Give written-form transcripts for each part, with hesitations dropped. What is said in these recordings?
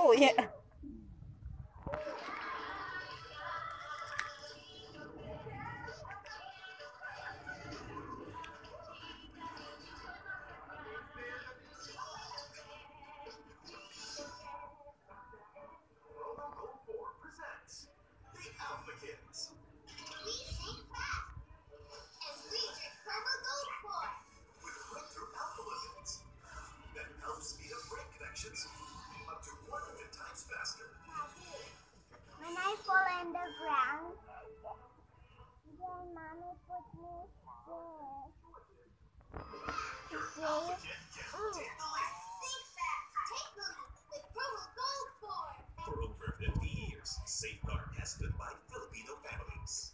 Oh, yeah. When I fall in the ground, then mommy put me there. See? Think fast. Take the lead with promo Gold 4. For over 50 years, Safeguard has stood by Filipino families.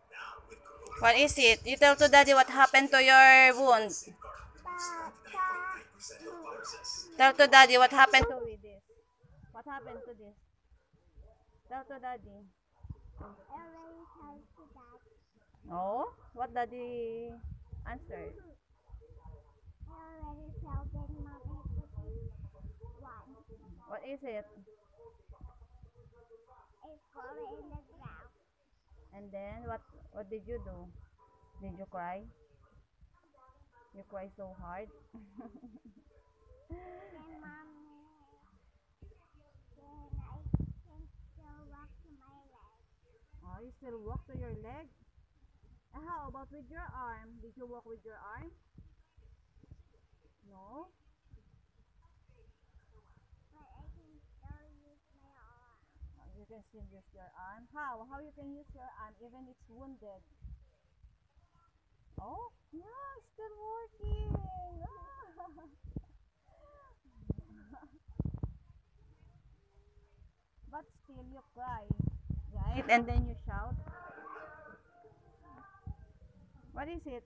Now with Corona, What is it? You tell to daddy what happened to your wound. Safeguard removes 99.9% of viruses. Tell to daddy what happened to this. What happened to this? Tell to daddy. I already told you that. Oh? What daddy answered? I already told that mommy put me one. What is it? It's falling in the ground. And then what did you do? Did you cry? You cry so hard? Then mommy, then I can still walk to my leg. Oh, you still walk to your leg? How about with your arm? Did you walk with your arm? No? But I can still use my arm. You can still use your arm. How? How you can use your arm even it's wounded? Oh, yeah, it's still working. But still you cry, right? And then you shout. What is it?